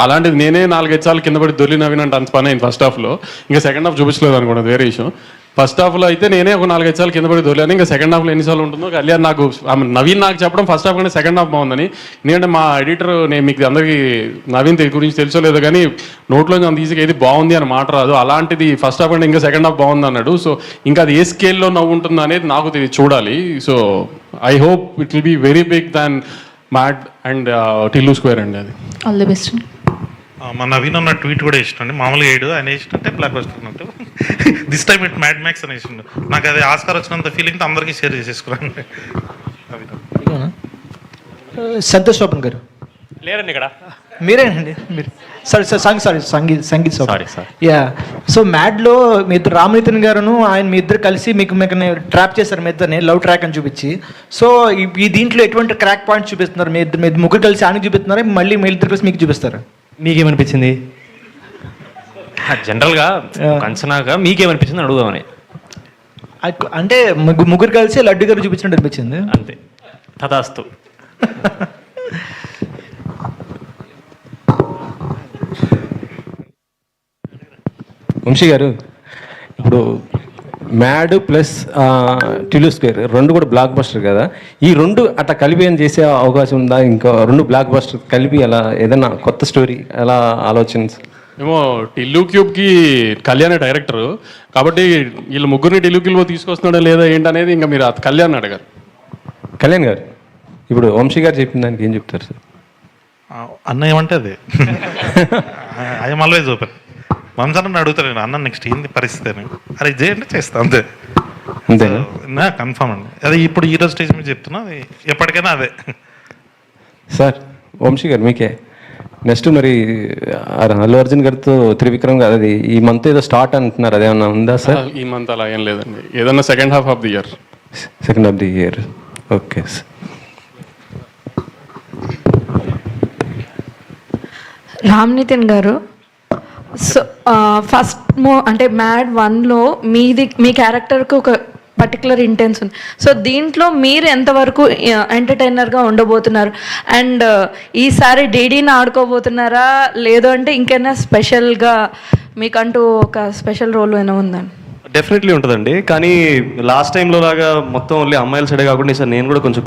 అలాంటిది నేనే 4-5 సార్లు కింద పడి దొర్లి నవ్వినంటే అంత పని అయింది ఫస్ట్ హాఫ్లో. ఇంకా సెకండ్ హాఫ్ చూపించలేదు అనుకోండి, వేరే విషయం. ఫస్ట్ హాఫ్లో అయితే నేనే ఒక 4-5 సార్లు కింద పడి దొరికాను. ఇంకా సెకండ్ హాఫ్లో ఎన్నిసార్లు ఉంటుందో కళ్యాణ్ నాకు నవీన్ నాకు చెప్పడం ఫస్ట్ హాఫ్ కంటే సెకండ్ హాఫ్ బాగుందని. ఎందుకంటే మా ఎడిటర్, నేను మీకు అందరికీ నవీన్ గురించి తెలుసో లేదో కానీ నోట్లో అంత ఈజీగా ఏది బాగుంది అని మాట రాదు. అలాంటిది ఫస్ట్ హాఫ్ కంటే ఇంకా సెకండ్ హాఫ్ బాగుంది అన్నాడు. సో ఇంకా అది ఏ స్కేల్లో నవ్వు ఉంటుంది అనేది నాకు చూడాలి. So I hope it will be very big than Mad and Tillu Square అండి. అది ఆల్ ది బెస్ట్. మా నవీన్ అన్న ట్వీట్ కూడా ఇష్టండి. మామూలుగా ఏడు ఆయన ఇష్టంటే బ్లాక్ బస్టర్ అన్నట్టు, this time it mad max అని ఇష్టం. నాకు అది ఆస్కార్ వచ్చినంత ఫీలింగ్తో అందరికీ షేర్ చేసేసుకున్నాను. సంతోష్ శోభన్ గారు లేరండి ఇక్కడ. మీరేనండి మీరు. Sangeet sorry sir. Yeah, so మ్యాడ్లో మీ ఇద్దరు రామనితిన్ గారును ఆయన మీ ఇద్దరు కలిసి మీకు ట్రాప్ చేశారు, మీ ఇద్దరిని లవ్ ట్రాక్ అని చూపించి. సో ఈ దీంట్లో ఎటువంటి క్రాక్ పాయింట్స్ చూపిస్తున్నారు? మీ ఇద్దరు ముగ్గురు కలిసి ఆయనకి చూపిస్తున్నారా, మళ్ళీ మీ ఇద్దరు కలిసి మీకు చూపిస్తారా? మీకేమనిపించింది? జనరల్గా అంచనాగా మీకేమనిపించింది అడుగుదామని. అంటే ముగ్గురు కలిసి లడ్డు గారు చూపించినట్టు అనిపించింది అంతే. తదాస్తు. వంశీ గారు, ఇప్పుడు మ్యాడ్ ప్లస్ టిల్లు స్క్వేర్ రెండు కూడా బ్లాక్ బస్టర్ కదా. ఈ రెండు అట్లా కలిపి ఏం చేసే అవకాశం ఉందా? ఇంకా రెండు బ్లాక్ బస్టర్ కలిపి అలా ఏదైనా కొత్త స్టోరీ ఎలా ఆలోచన? ఏమో టిల్లు క్యూబ్కి కళ్యాణ్ డైరెక్టర్ కాబట్టి వీళ్ళు ముగ్గురిని టిల్లు క్యూబ్లో తీసుకొస్తున్నాడా లేదా ఏంటనేది ఇంకా మీరు కళ్యాణ్ అడగారు. కళ్యాణ్ గారు, ఇప్పుడు వంశీ గారు చెప్పిన దానికి ఏం చెప్తారు సార్? అన్న ఏమంటే అది ఐఎమ్ ఆల్వేజ్ ఓపెన్. వంశాన్ని అడుగుతాను నేను, అన్న నెక్స్ట్ ఏంది పరిస్థితి అని. అరే చేయండి, చేస్తా అంతే అంతేనా? కన్ఫర్మ్ అండి. అది ఇప్పుడు హీరో స్టేజ్ మీద చెప్తున్నా, అది ఎప్పటికైనా అదే. సార్ వంశీ గారు, మీకే నెక్స్ట్ మరి అల్లు అర్జున్ గారితో త్రివిక్రమ్ గారు అది ఈ మంత్ ఏదో స్టార్ట్ అంటున్నారు, అదేమన్నా ఉందా సార్? ఈ మంత్ అలా ఏం లేదండి, ఏదన్నా second half of the year. Second of the year, okay sir. Ram Nitin garu, so first అంటే మ్యాడ్ 1లో మీ క్యారెక్టర్కి ఒక పర్టికులర్ ఇంటెన్స్ ఉంది. సో దీంట్లో మీరు ఎంతవరకు ఎంటర్టైనర్గా ఉండబోతున్నారు? అండ్ ఈసారి డీడీని ఆడుకోబోతున్నారా, లేదు అంటే ఇంకైనా స్పెషల్గా మీకంటూ ఒక స్పెషల్ రోల్ ఏమైనా ఉందండి? డెఫినెట్లీ ఉంటుందండి. కానీ లాస్ట్ టైంలో లాగా మొత్తం ఓన్లీ అమ్మాయిల సైడే కాకుండా ఈసారి నేను కూడా కొంచెం